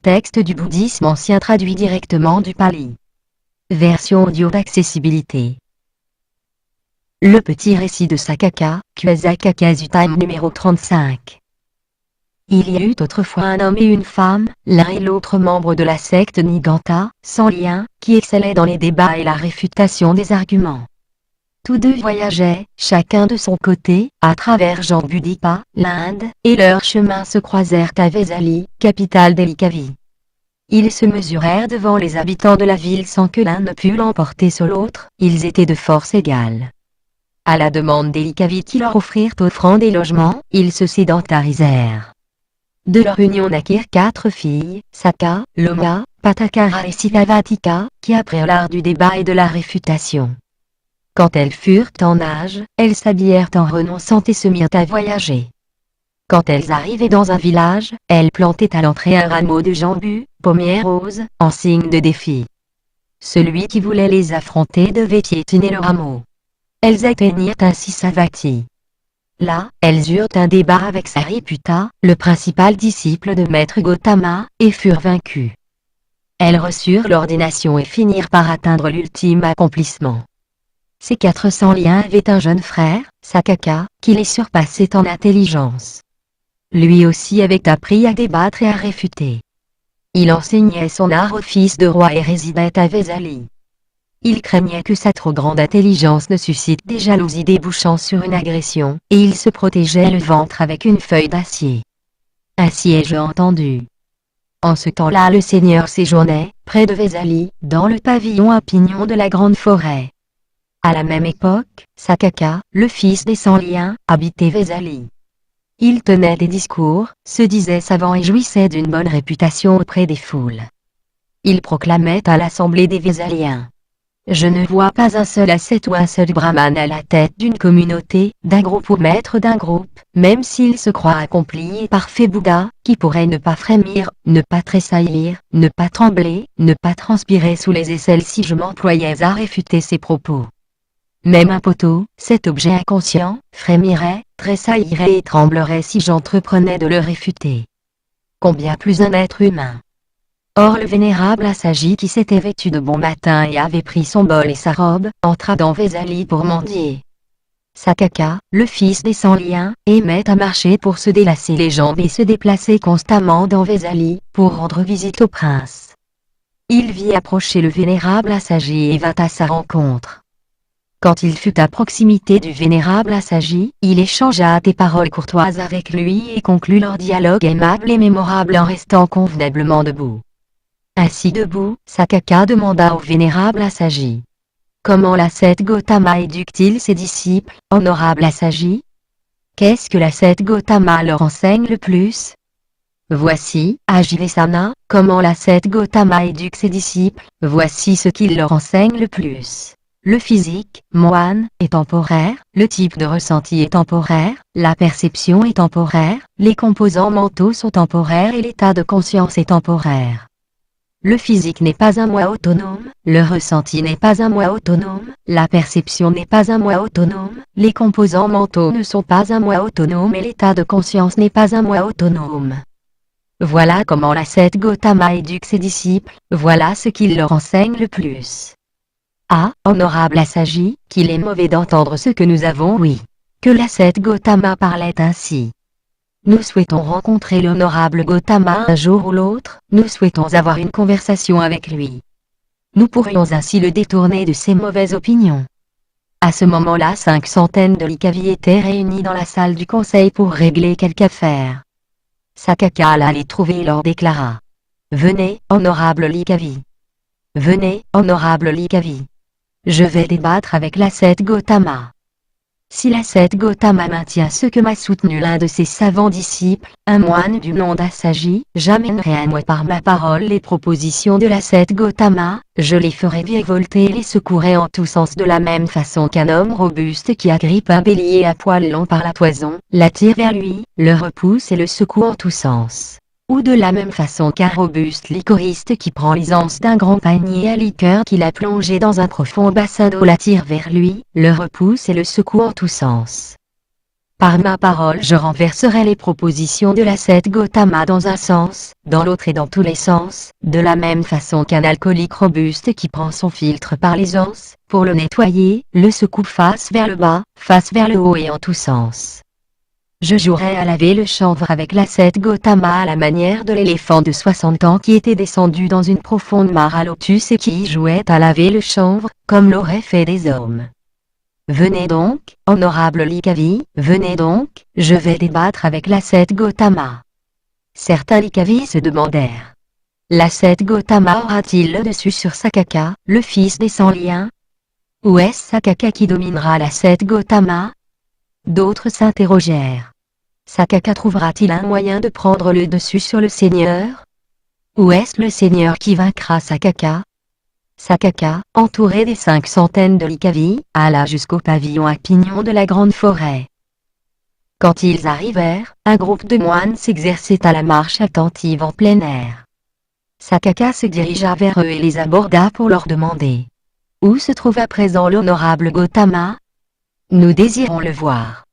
texte du bouddhisme ancien traduit directement du pali. Version audio d'accessibilité. Le petit récit de Sakaka, Kuasakakazutam numéro 35. Il y a eu autrefois un homme et une femme, l'un et l'autre membre de la secte Niganta, sans lien, qui excellaient dans les débats et la réfutation des arguments. Tous deux voyageaient, chacun de son côté, à travers Jambudipa, l'Inde, et leurs chemins se croisèrent à Vesali, capitale des Likavi. Ils se mesurèrent devant les habitants de la ville sans que l'un ne pût l'emporter sur l'autre, ils étaient de force égale. À la demande des Likavi qui leur offrirent offrandes et logements, ils se sédentarisèrent. De leur union naquirent 4 filles, Saka, Loma, Patakara et Sitavatika, qui apprirent l'art du débat et de la réfutation. Quand elles furent en âge, elles s'habillèrent en renonçant et se mirent à voyager. Quand elles arrivaient dans un village, elles plantaient à l'entrée un rameau de jambu, pommier rose, en signe de défi. Celui qui voulait les affronter devait piétiner le rameau. Elles atteignirent ainsi Savatthi. Là, elles eurent un débat avec Sariputta, le principal disciple de Maître Gautama, et furent vaincues. Elles reçurent l'ordination et finirent par atteindre l'ultime accomplissement. Ces 400 liens avaient un jeune frère, Sakaka, qui les surpassait en intelligence. Lui aussi avait appris à débattre et à réfuter. Il enseignait son art au fils de roi et résidait à Vesali. Il craignait que sa trop grande intelligence ne suscite des jalousies débouchant sur une agression, et il se protégeait le ventre avec une feuille d'acier. Ainsi ai-je entendu. En ce temps-là le seigneur séjournait, près de Vesali, dans le pavillon à pignon de la grande forêt. À la même époque, Sakaka, le fils des Sans-Liens, habitait Vesali. Il tenait des discours, se disait savant et jouissait d'une bonne réputation auprès des foules. Il proclamait à l'assemblée des Vesaliens. Je ne vois pas un seul ascète ou un seul brahmane à la tête d'une communauté, d'un groupe ou maître d'un groupe, même s'il se croit accompli et parfait Bouddha, qui pourrait ne pas frémir, ne pas tressaillir, ne pas trembler, ne pas transpirer sous les aisselles si je m'employais à réfuter ses propos. Même un poteau, cet objet inconscient, frémirait, tressaillirait et tremblerait si j'entreprenais de le réfuter. Combien plus un être humain. Or le vénérable Assaji qui s'était vêtu de bon matin et avait pris son bol et sa robe, entra dans Vesali pour mendier. Sakaka, le fils des Sans-Liens, aimait à marcher pour se délasser les jambes et se déplacer constamment dans Vesali, pour rendre visite au prince. Il vit approcher le vénérable Assaji et vint à sa rencontre. Quand il fut à proximité du vénérable Assaji, il échangea des paroles courtoises avec lui et conclut leur dialogue aimable et mémorable en restant convenablement debout. Assis debout, Sakaka demanda au vénérable Assaji. Comment l'ascète Gautama éduque-t-il ses disciples, honorable Assaji? Qu'est-ce que l'ascète Gautama leur enseigne le plus? Voici, Ajivesana, comment l'ascète Gautama éduque ses disciples, voici ce qu'il leur enseigne le plus. Le physique, moine, est temporaire, le type de ressenti est temporaire, la perception est temporaire, les composants mentaux sont temporaires et l'état de conscience est temporaire. Le physique n'est pas un moi autonome, le ressenti n'est pas un moi autonome, la perception n'est pas un moi autonome, les composants mentaux ne sont pas un moi autonome et l'état de conscience n'est pas un moi autonome. Voilà comment l'ascète Gautama éduque ses disciples, voilà ce qu'il leur enseigne le plus. Ah, honorable Assaji, qu'il est mauvais d'entendre ce que nous avons oui. Que l'ascète Gautama parlait ainsi. Nous souhaitons rencontrer l'honorable Gautama un jour ou l'autre, nous souhaitons avoir une conversation avec lui. Nous pourrions ainsi le détourner de ses mauvaises opinions. À ce moment-là 500 de Likavi étaient réunis dans la salle du conseil pour régler quelque affaire. Sakaka alla les trouver et leur déclara. Venez, honorable Likavi. Venez, honorable Likavi. Je vais débattre avec l'ascète Gautama. Si l'ascète Gautama maintient ce que m'a soutenu l'un de ses savants disciples, un moine du nom d'Assaji, j'amènerai à moi par ma parole les propositions de l'ascète Gautama, je les ferai virevolter et les secouerai en tous sens de la même façon qu'un homme robuste qui agrippe un bélier à poils longs par la toison, l'attire vers lui, le repousse et le secoue en tous sens. Ou de la même façon qu'un robuste liquoriste qui prend l'aisance d'un grand panier à liqueur qu'il a plongé dans un profond bassin d'eau l'attire vers lui, le repousse et le secoue en tous sens. Par ma parole je renverserai les propositions de l'ascète Gautama dans un sens, dans l'autre et dans tous les sens, de la même façon qu'un alcoolique robuste qui prend son filtre par les anses, pour le nettoyer, le secoue face vers le bas, face vers le haut et en tous sens. Je jouerai à laver le chanvre avec l'ascète Gautama à la manière de l'éléphant de 60 ans qui était descendu dans une profonde mare à lotus et qui jouait à laver le chanvre, comme l'auraient fait des hommes. Venez donc, honorable Likavi, venez donc, je vais débattre avec l'ascète Gautama. Certains Likavi se demandèrent. L'ascète Gautama aura-t-il le dessus sur Sakaka, le fils des sans-liens? Ou est-ce Sakaka qui dominera l'ascète Gautama? D'autres s'interrogèrent. Sakaka trouvera-t-il un moyen de prendre le dessus sur le Seigneur? Ou est-ce le Seigneur qui vaincra Sakaka? Sakaka, entouré des 500 de Likavi, alla jusqu'au pavillon à pignon de la grande forêt. Quand ils arrivèrent, un groupe de moines s'exerçait à la marche attentive en plein air. Sakaka se dirigea vers eux et les aborda pour leur demander. Où se trouve à présent l'honorable Gautama? Nous désirons le voir.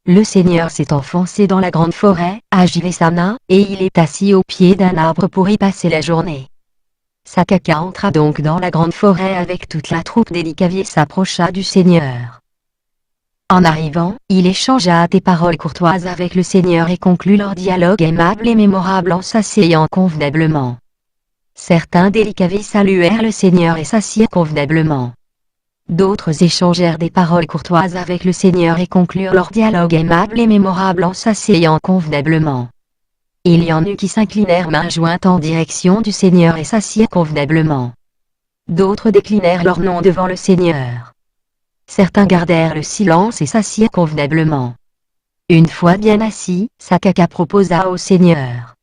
Le Seigneur s'est enfoncé dans la grande forêt, à Jivesana, et il est assis au pied d'un arbre pour y passer la journée. Sakaka entra donc dans la grande forêt avec toute la troupe des Likavi et s'approcha du Seigneur. En arrivant, il échangea des paroles courtoises avec le Seigneur et conclut leur dialogue aimable et mémorable en s'asseyant convenablement. Certains des Likavi saluèrent le Seigneur et s'assirent convenablement. D'autres échangèrent des paroles courtoises avec le Seigneur et conclurent leur dialogue aimable et mémorable en s'asseyant convenablement. Il y en eut qui s'inclinèrent mains jointes en direction du Seigneur et s'assirent convenablement. D'autres déclinèrent leur nom devant le Seigneur. Certains gardèrent le silence et s'assirent convenablement. Une fois bien assis, Sakaka proposa au Seigneur.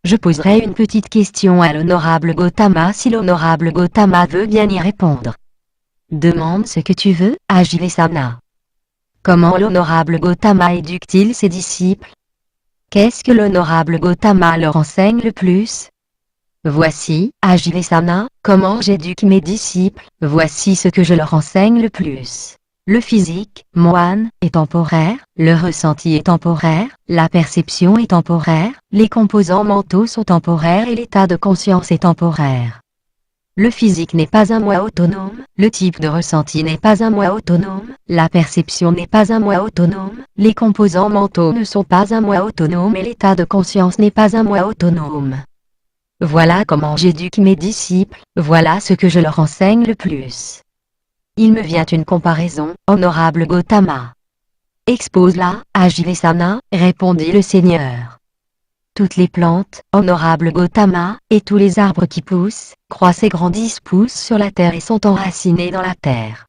Je poserai une petite question à l'honorable Gautama si l'honorable Gautama veut bien y répondre. Demande ce que tu veux, à Jivesana. Comment l'honorable Gautama éduque-t-il ses disciples? Qu'est-ce que l'honorable Gautama leur enseigne le plus? Voici, à Jivesana, comment j'éduque mes disciples, voici ce que je leur enseigne le plus. Le physique, moine, est temporaire, le ressenti est temporaire, la perception est temporaire, les composants mentaux sont temporaires et l'état de conscience est temporaire. Le physique n'est pas un moi autonome, le type de ressenti n'est pas un moi autonome, la perception n'est pas un moi autonome, les composants mentaux ne sont pas un moi autonome et l'état de conscience n'est pas un moi autonome. Voilà comment j'éduque mes disciples, voilà ce que je leur enseigne le plus. Il me vient une comparaison, honorable Gautama. Expose-la, à Jivesana, répondit le Seigneur. Toutes les plantes, honorable Gautama, et tous les arbres qui poussent, croissent et grandissent poussent sur la terre et sont enracinés dans la terre.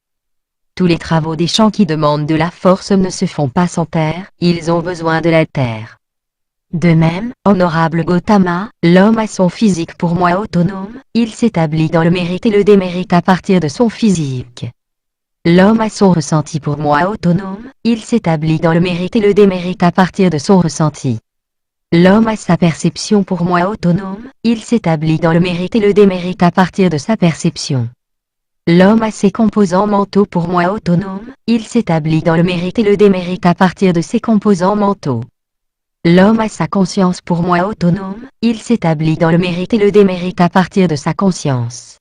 Tous les travaux des champs qui demandent de la force ne se font pas sans terre, ils ont besoin de la terre. De même, honorable Gautama, l'homme a son physique pour moi autonome, il s'établit dans le mérite et le démérite à partir de son physique. L'homme a son ressenti pour moi autonome, il s'établit dans le mérite et le démérite à partir de son ressenti. L'homme a sa perception pour moi autonome, il s'établit dans le mérite et le démérite à partir de sa perception. L'homme a ses composants mentaux pour moi autonome, il s'établit dans le mérite et le démérite à partir de ses composants mentaux. L'homme a sa conscience pour moi autonome, il s'établit dans le mérite et le démérite à partir de sa conscience.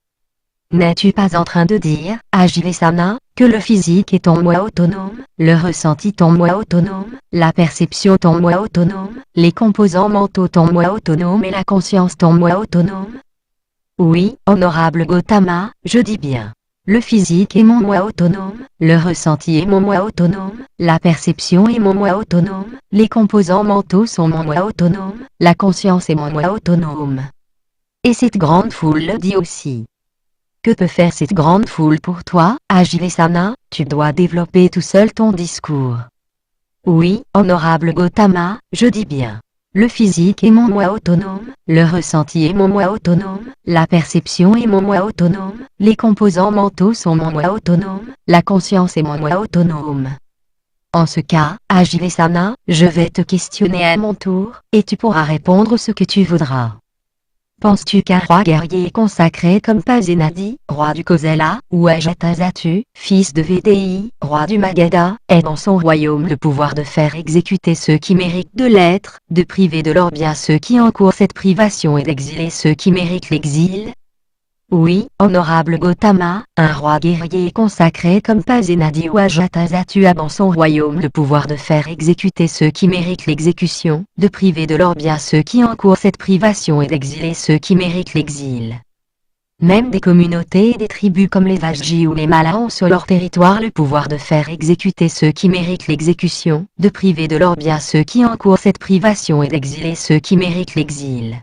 N'es-tu pas en train de dire, à Jivesana, que le physique est ton moi autonome, le ressenti ton moi autonome, la perception ton moi autonome, les composants mentaux ton moi autonome et la conscience ton moi autonome? Oui, honorable Gautama, je dis bien. Le physique est mon moi autonome, le ressenti est mon moi autonome, la perception est mon moi autonome, les composants mentaux sont mon moi autonome, la conscience est mon moi autonome. Et cette grande foule le dit aussi. Que peut faire cette grande foule pour toi, à Jivesana? Tu dois développer tout seul ton discours. Oui, honorable Gautama, je dis bien. Le physique est mon moi autonome, le ressenti est mon moi autonome, la perception est mon moi autonome, les composants mentaux sont mon moi autonome, la conscience est mon moi autonome. En ce cas, à Jivesana, je vais te questionner à mon tour, et tu pourras répondre ce que tu voudras. Penses-tu qu'un roi guerrier consacré comme Pasenadi, roi du Kosala, ou Ajatasattu, fils de Vdi, roi du Magadha, ait dans son royaume le pouvoir de faire exécuter ceux qui méritent de l'être, de priver de leurs biens ceux qui encourent cette privation et d'exiler ceux qui méritent l'exil? Oui, honorable Gautama, un roi guerrier consacré comme Pasenadi ou Ajatasattu a dans son royaume le pouvoir de faire exécuter ceux qui méritent l'exécution, de priver de leurs biens ceux qui encourent cette privation et d'exiler ceux qui méritent l'exil. Même des communautés et des tribus comme les Vajji ou les Mallas ont sur leur territoire le pouvoir de faire exécuter ceux qui méritent l'exécution, de priver de leurs biens ceux qui encourent cette privation et d'exiler ceux qui méritent l'exil.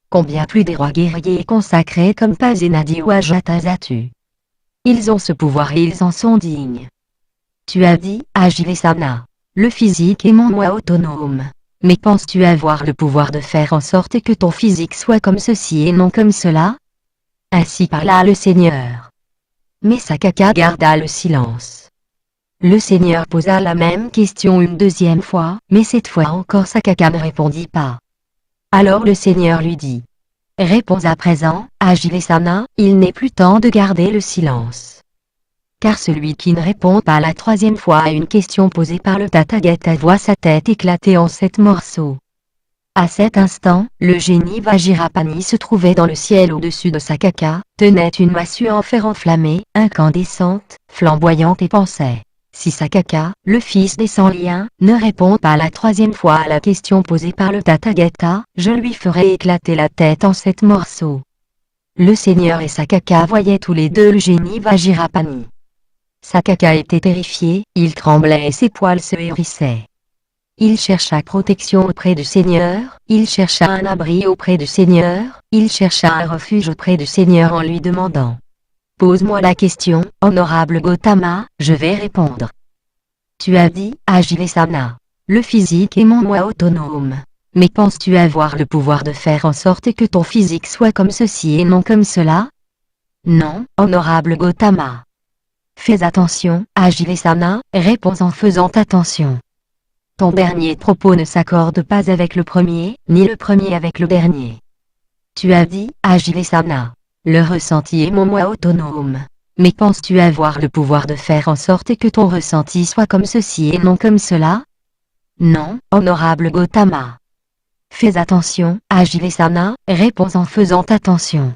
Combien plus des rois guerriers consacrés comme Pasenadi ou Ajatasattu. Ils ont ce pouvoir et ils en sont dignes. Tu as dit, Ajivesana, le physique est mon moi autonome. Mais penses-tu avoir le pouvoir de faire en sorte que ton physique soit comme ceci et non comme cela? Ainsi parla le Seigneur. Mais Sakaka garda le silence. Le Seigneur posa la même question une deuxième fois, mais cette fois encore Sakaka ne répondit pas. Alors le Seigneur lui dit: réponds à présent, Ajivesana, il n'est plus temps de garder le silence. Car celui qui ne répond pas la troisième fois à une question posée par le Tathagata voit sa tête éclater en 7 morceaux. À cet instant, le génie Vajirapani se trouvait dans le ciel au-dessus de Sakaka, tenait une massue en fer enflammée, incandescente, flamboyante et pensait: si Sakaka, le fils des sans-liens, ne répond pas la troisième fois à la question posée par le Tathagata, je lui ferai éclater la tête en 7 morceaux. Le Seigneur et Sakaka voyaient tous les deux le génie Vajirapani. Sakaka était terrifié, il tremblait et ses poils se hérissaient. Il chercha protection auprès du Seigneur, il chercha un abri auprès du Seigneur, il chercha un refuge auprès du Seigneur en lui demandant: pose-moi la question, honorable Gautama, je vais répondre. Tu as dit, Ajivesana, le physique est mon moi autonome. Mais penses-tu avoir le pouvoir de faire en sorte que ton physique soit comme ceci et non comme cela? Non, honorable Gautama. Fais attention, Ajivesana, réponds en faisant attention. Ton dernier propos ne s'accorde pas avec le premier, ni le premier avec le dernier. Tu as dit, Ajivesana, le ressenti est mon moi autonome. Mais penses-tu avoir le pouvoir de faire en sorte que ton ressenti soit comme ceci et non comme cela? Non, honorable Gautama. Fais attention, Ajivesana, réponds en faisant attention.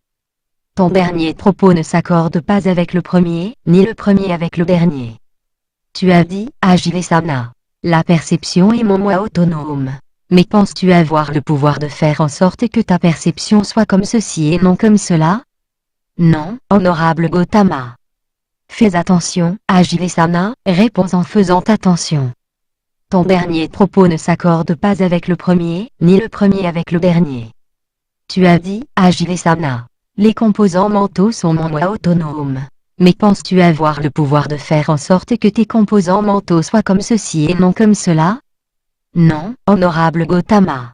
Ton dernier propos ne s'accorde pas avec le premier, ni le premier avec le dernier. Tu as dit, Ajivesana, la perception est mon moi autonome. Mais penses-tu avoir le pouvoir de faire en sorte que ta perception soit comme ceci et non comme cela? Non, honorable Gautama. Fais attention, Ajivesana, réponds en faisant attention. Ton dernier propos ne s'accorde pas avec le premier, ni le premier avec le dernier. Tu as dit, Ajivesana, les composants mentaux sont mon moi autonome. Mais penses-tu avoir le pouvoir de faire en sorte que tes composants mentaux soient comme ceci et non comme cela? Non, honorable Gautama.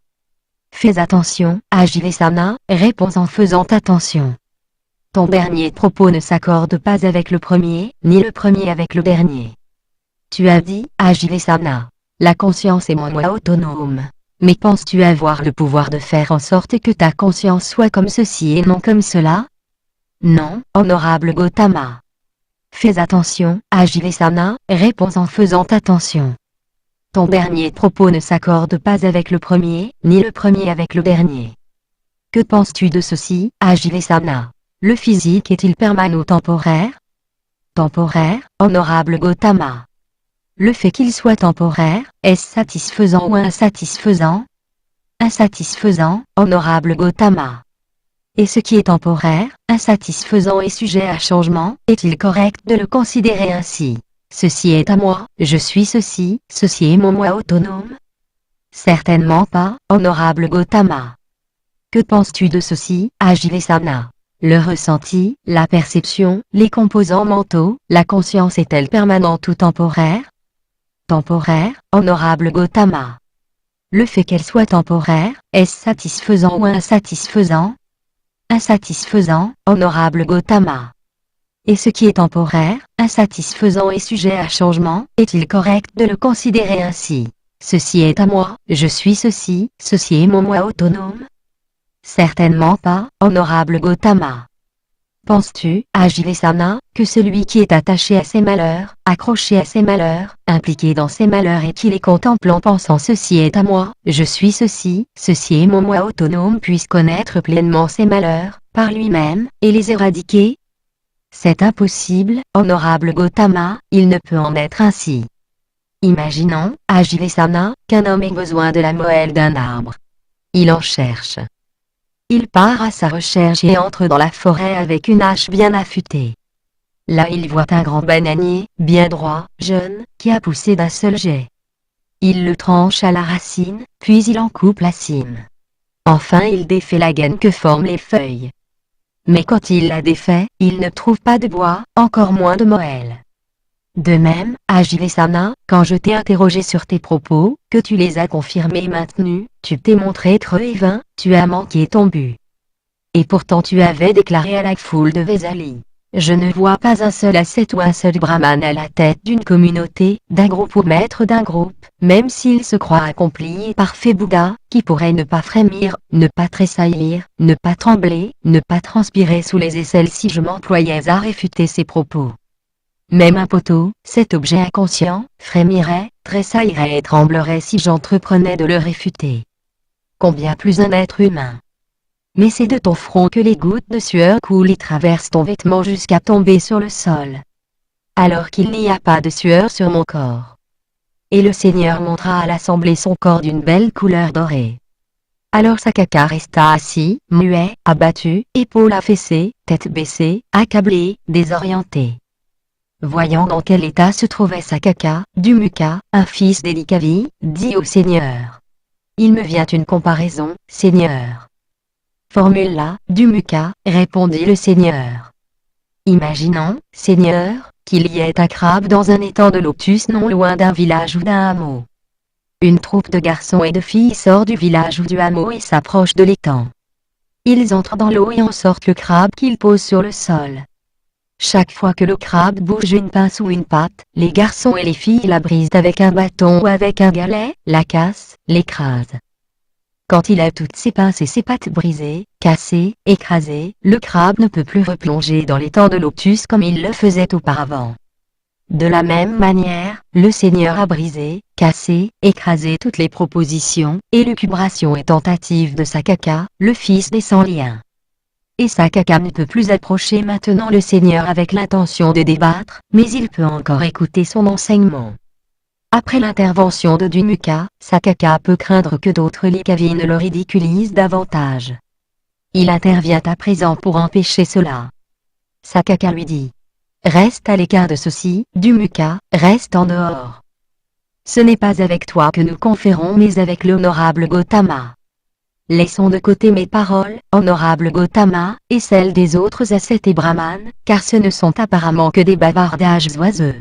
Fais attention, Ajivesana, réponds en faisant attention. Ton dernier propos ne s'accorde pas avec le premier, ni le premier avec le dernier. Tu as dit, Ajivesana, la conscience est mon moi autonome. Mais penses-tu avoir le pouvoir de faire en sorte que ta conscience soit comme ceci et non comme cela? Non, honorable Gautama. Fais attention, Ajivesana, réponds en faisant attention. Ton dernier propos ne s'accorde pas avec le premier, ni le premier avec le dernier. Que penses-tu de ceci, Ajivesana? Le physique est-il permano-temporaire? Temporaire, honorable Gautama. Le fait qu'il soit temporaire, est-ce satisfaisant ou insatisfaisant? Insatisfaisant, honorable Gautama. Et ce qui est temporaire, insatisfaisant et sujet à changement, est-il correct de le considérer ainsi? Ceci est à moi, je suis ceci, ceci est mon moi autonome? Certainement pas, honorable Gautama. Que penses-tu de ceci, Ajivesana? Le ressenti, la perception, les composants mentaux, la conscience est-elle permanente ou temporaire? Temporaire, honorable Gautama. Le fait qu'elle soit temporaire, est-ce satisfaisant ou insatisfaisant? Insatisfaisant, honorable Gautama. Et ce qui est temporaire, insatisfaisant et sujet à changement, est-il correct de le considérer ainsi? Ceci est à moi, je suis ceci, ceci est mon moi autonome? Certainement pas, honorable Gautama. Penses-tu, Ajivesana, que celui qui est attaché à ses malheurs, accroché à ses malheurs, impliqué dans ses malheurs et qui les contemple en pensant ceci est à moi, je suis ceci, ceci est mon moi autonome puisse connaître pleinement ses malheurs, par lui-même, et les éradiquer? C'est impossible, honorable Gautama, il ne peut en être ainsi. Imaginons, Ajivesana, qu'un homme ait besoin de la moelle d'un arbre. Il en cherche. Il part à sa recherche et entre dans la forêt avec une hache bien affûtée. Là il voit un grand bananier, bien droit, jeune, qui a poussé d'un seul jet. Il le tranche à la racine, puis il en coupe la cime. Enfin il défait la gaine que forment les feuilles. Mais quand il la défait, il ne trouve pas de bois, encore moins de moelle. De même, Ajivesana, quand je t'ai interrogé sur tes propos, que tu les as confirmés et maintenus, tu t'es montré creux et vain, tu as manqué ton but. Et pourtant tu avais déclaré à la foule de Vesali: je ne vois pas un seul ascète ou un seul brahman à la tête d'une communauté, d'un groupe ou maître d'un groupe, même s'il se croit accompli et parfait Bouddha, qui pourrait ne pas frémir, ne pas tressaillir, ne pas trembler, ne pas transpirer sous les aisselles si je m'employais à réfuter ses propos. Même un poteau, cet objet inconscient, frémirait, tressaillerait et tremblerait si j'entreprenais de le réfuter. Combien plus un être humain. Mais c'est de ton front que les gouttes de sueur coulent et traversent ton vêtement jusqu'à tomber sur le sol. Alors qu'il n'y a pas de sueur sur mon corps. Et le Seigneur montra à l'assemblée son corps d'une belle couleur dorée. Alors Sakaka resta assis, muet, abattu, épaules affaissées, tête baissée, accablé, désorienté. Voyant dans quel état se trouvait Sakaka, Dumuka, un fils d'Elikavi, dit au Seigneur: il me vient une comparaison, Seigneur. Formule-la, Dumuka, répondit le Seigneur. Imaginons, Seigneur, qu'il y ait un crabe dans un étang de lotus non loin d'un village ou d'un hameau. Une troupe de garçons et de filles sort du village ou du hameau et s'approche de l'étang. Ils entrent dans l'eau et en sortent le crabe qu'ils posent sur le sol. Chaque fois que le crabe bouge une pince ou une patte, les garçons et les filles la brisent avec un bâton ou avec un galet, la cassent, l'écrasent. Quand il a toutes ses pinces et ses pattes brisées, cassées, écrasées, le crabe ne peut plus replonger dans l'étang de lotus comme il le faisait auparavant. De la même manière, le Seigneur a brisé, cassé, écrasé toutes les propositions, élucubrations et tentatives de Sakaka, le fils des sans-liens. Et Sakaka ne peut plus approcher maintenant le Seigneur avec l'intention de débattre, mais il peut encore écouter son enseignement. Après l'intervention de Dumuka, Sakaka peut craindre que d'autres Likavi ne le ridiculisent davantage. Il intervient à présent pour empêcher cela. Sakaka lui dit: reste à l'écart de ceci, Dumuka, reste en dehors. Ce n'est pas avec toi que nous conférons mais avec l'honorable Gautama. Laissons de côté mes paroles, honorable Gautama, et celles des autres ascètes et brahmanes, car ce ne sont apparemment que des bavardages oiseux.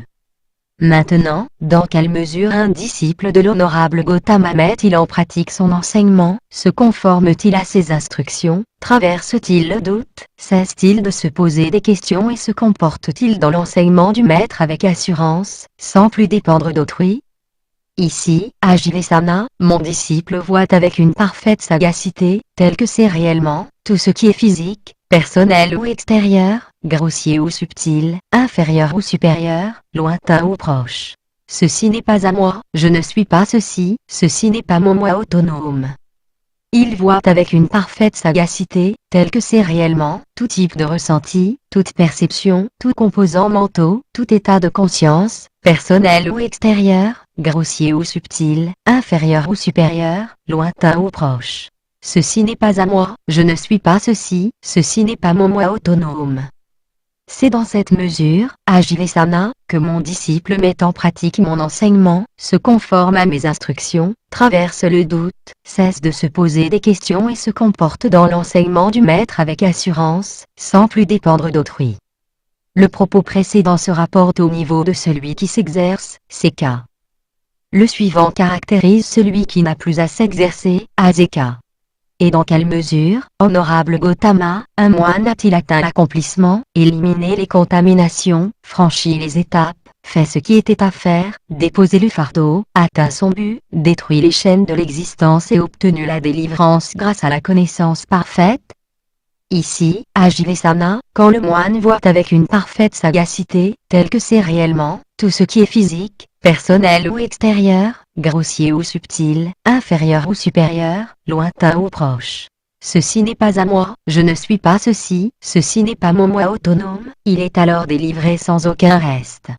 Maintenant, dans quelle mesure un disciple de l'honorable Gautama met-il en pratique son enseignement, se conforme-t-il à ses instructions, traverse-t-il le doute, cesse-t-il de se poser des questions et se comporte-t-il dans l'enseignement du maître avec assurance, sans plus dépendre d'autrui? Ici, Ajivesana, mon disciple voit avec une parfaite sagacité, tel que c'est réellement, tout ce qui est physique, personnel ou extérieur, grossier ou subtil, inférieur ou supérieur, lointain ou proche. Ceci n'est pas à moi, je ne suis pas ceci, ceci n'est pas mon moi autonome. Il voit avec une parfaite sagacité, tel que c'est réellement, tout type de ressenti, toute perception, tout composant mentaux, tout état de conscience, personnel ou extérieur, grossier ou subtil, inférieur ou supérieur, lointain ou proche. Ceci n'est pas à moi, je ne suis pas ceci, ceci n'est pas mon moi autonome. C'est dans cette mesure, Ajivesana, que mon disciple met en pratique mon enseignement, se conforme à mes instructions, traverse le doute, cesse de se poser des questions et se comporte dans l'enseignement du maître avec assurance, sans plus dépendre d'autrui. Le propos précédent se rapporte au niveau de celui qui s'exerce, Seka. Le suivant caractérise celui qui n'a plus à s'exercer, Aseka. Et dans quelle mesure, honorable Gautama, un moine a-t-il atteint l'accomplissement, éliminé les contaminations, franchi les étapes, fait ce qui était à faire, déposé le fardeau, atteint son but, détruit les chaînes de l'existence et obtenu la délivrance grâce à la connaissance parfaite. Ici, à Jivesana, quand le moine voit avec une parfaite sagacité, tel que c'est réellement, tout ce qui est physique, personnel ou extérieur, grossier ou subtil, inférieur ou supérieur, lointain ou proche. Ceci n'est pas à moi, je ne suis pas ceci, ceci n'est pas mon moi autonome, il est alors délivré sans aucun reste.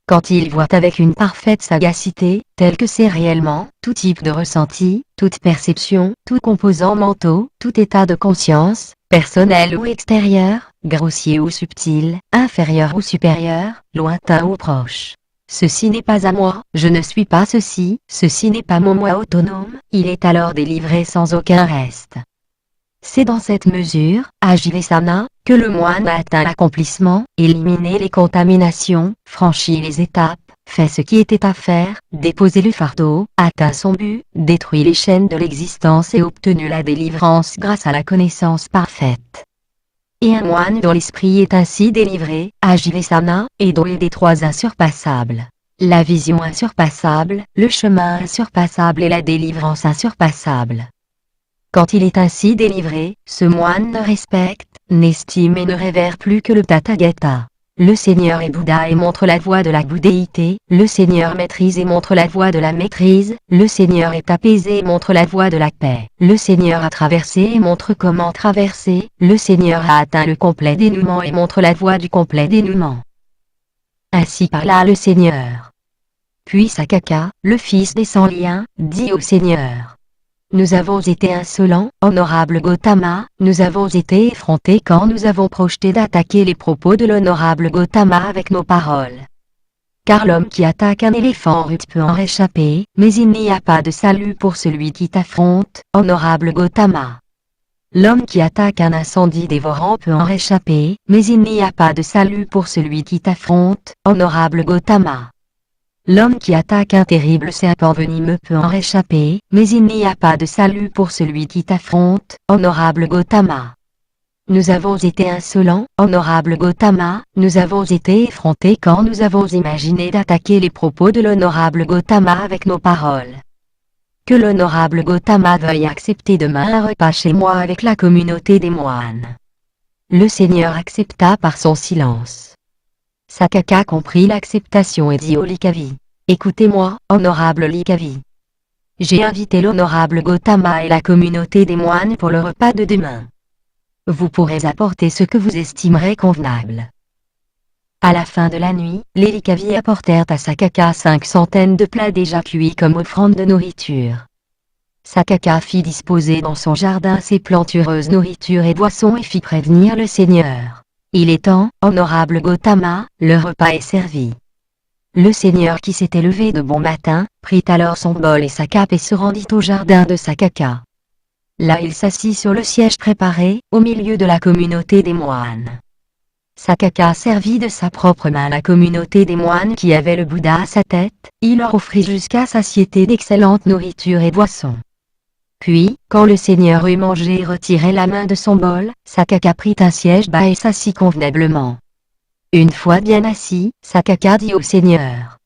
Quand il voit avec une parfaite sagacité, tel que c'est réellement, tout type de ressenti, toute perception, tout composant mentaux, tout état de conscience, personnel ou extérieur, grossier ou subtil, inférieur ou supérieur, lointain ou proche. Ceci n'est pas à moi, je ne suis pas ceci, ceci n'est pas mon moi autonome, il est alors délivré sans aucun reste. C'est dans cette mesure, à Jivesana, que le moine a atteint l'accomplissement, éliminé les contaminations, franchi les étapes, fait ce qui était à faire, déposé le fardeau, atteint son but, détruit les chaînes de l'existence et obtenu la délivrance grâce à la connaissance parfaite. Et un moine dont l'esprit est ainsi délivré, à Jivesana, et dont il est trois insurpassables. La vision insurpassable, le chemin insurpassable et la délivrance insurpassable. Quand il est ainsi délivré, ce moine ne respecte, n'estime et ne révère plus que le Tathagata. Le Seigneur est Bouddha et montre la voie de la bouddhéité, le Seigneur maîtrise et montre la voie de la maîtrise, le Seigneur est apaisé et montre la voie de la paix, le Seigneur a traversé et montre comment traverser, le Seigneur a atteint le complet dénouement et montre la voie du complet dénouement. Ainsi parla le Seigneur. Puis Sakaka, le fils des sans-liens, dit au Seigneur. Nous avons été insolents, honorable Gautama, nous avons été effrontés quand nous avons projeté d'attaquer les propos de l'honorable Gautama avec nos paroles. Car l'homme qui attaque un éléphant rude peut en réchapper, mais il n'y a pas de salut pour celui qui t'affronte, honorable Gautama. L'homme qui attaque un incendie dévorant peut en réchapper, mais il n'y a pas de salut pour celui qui t'affronte, honorable Gautama. L'homme qui attaque un terrible serpent venimeux peut en réchapper, mais il n'y a pas de salut pour celui qui t'affronte, honorable Gautama. Nous avons été insolents, honorable Gautama, nous avons été effrontés quand nous avons imaginé d'attaquer les propos de l'honorable Gautama avec nos paroles. Que l'honorable Gautama veuille accepter demain un repas chez moi avec la communauté des moines. Le Seigneur accepta par son silence. Sakaka comprit l'acceptation et dit au Likavi. Écoutez-moi, honorable Likavi. J'ai invité l'honorable Gautama et la communauté des moines pour le repas de demain. Vous pourrez apporter ce que vous estimerez convenable. À la fin de la nuit, les Likavi apportèrent à Sakaka 500 de plats déjà cuits comme offrande de nourriture. Sakaka fit disposer dans son jardin ses plantureuses nourritures et boissons et fit prévenir le Seigneur. Il est temps, honorable Gautama, le repas est servi. Le Seigneur qui s'était levé de bon matin, prit alors son bol et sa cape et se rendit au jardin de Sakaka. Là il s'assit sur le siège préparé, au milieu de la communauté des moines. Sakaka servit de sa propre main la communauté des moines qui avait le Bouddha à sa tête, il leur offrit jusqu'à satiété d'excellente nourriture et boissons. Puis, quand le Seigneur eut mangé et retiré la main de son bol, Sakaka prit un siège bas et s'assit convenablement. Une fois bien assis, Sakaka dit au Seigneur.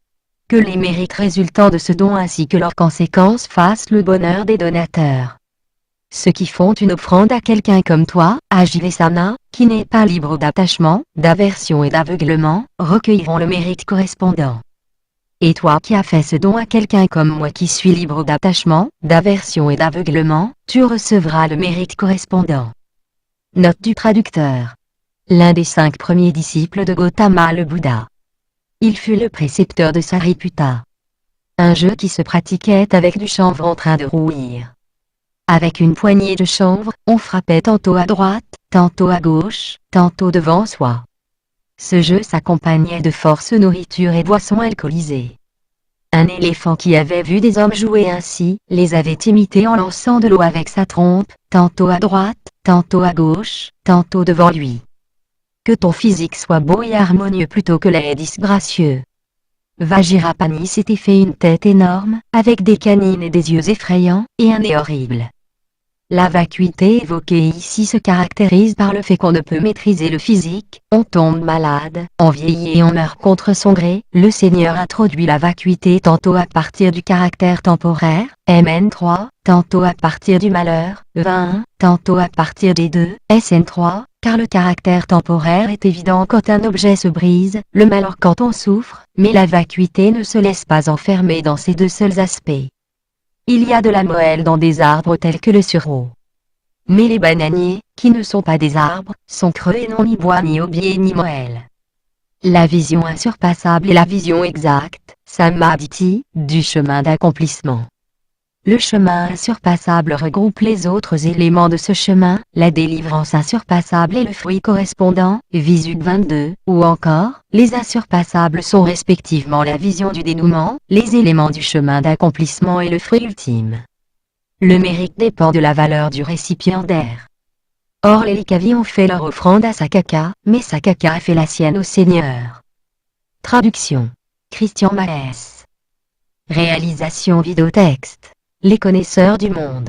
Que les mérites résultant de ce don ainsi que leurs conséquences fassent le bonheur des donateurs. Ceux qui font une offrande à quelqu'un comme toi, à Jivesana, qui n'est pas libre d'attachement, d'aversion et d'aveuglement, recueilleront le mérite correspondant. Et toi qui as fait ce don à quelqu'un comme moi qui suis libre d'attachement, d'aversion et d'aveuglement, tu recevras le mérite correspondant. Note du traducteur. L'un des 5 premiers disciples de Gautama le Bouddha. Il fut le précepteur de Sariputta. Un jeu qui se pratiquait avec du chanvre en train de rouir. Avec une poignée de chanvre, on frappait tantôt à droite, tantôt à gauche, tantôt devant soi. Ce jeu s'accompagnait de force nourriture et boissons alcoolisées. Un éléphant qui avait vu des hommes jouer ainsi, les avait imités en lançant de l'eau avec sa trompe, tantôt à droite, tantôt à gauche, tantôt devant lui. Que ton physique soit beau et harmonieux plutôt que laid et disgracieux. Vajirapani s'était fait une tête énorme, avec des canines et des yeux effrayants, et un nez horrible. La vacuité évoquée ici se caractérise par le fait qu'on ne peut maîtriser le physique, on tombe malade, on vieillit et on meurt contre son gré. Le Seigneur introduit la vacuité tantôt à partir du caractère temporaire, Mn3, tantôt à partir du malheur, 21, tantôt à partir des deux, Sn3, car le caractère temporaire est évident quand un objet se brise, le malheur quand on souffre, mais la vacuité ne se laisse pas enfermer dans ces deux seuls aspects. Il y a de la moelle dans des arbres tels que le sureau. Mais les bananiers, qui ne sont pas des arbres, sont creux et n'ont ni bois ni aubier ni moelle. La vision insurpassable est la vision exacte, Samadhi, du chemin d'accomplissement. Le chemin insurpassable regroupe les autres éléments de ce chemin, la délivrance insurpassable est le fruit correspondant, Visuddhi 22, ou encore, les insurpassables sont respectivement la vision du dénouement, les éléments du chemin d'accomplissement et le fruit ultime. Le mérite dépend de la valeur du récipiendaire. Or les Likavi ont fait leur offrande à Sakaka, mais Sakaka a fait la sienne au Seigneur. Traduction. Christian Maes. Réalisation vidéotexte. Les connaisseurs du monde.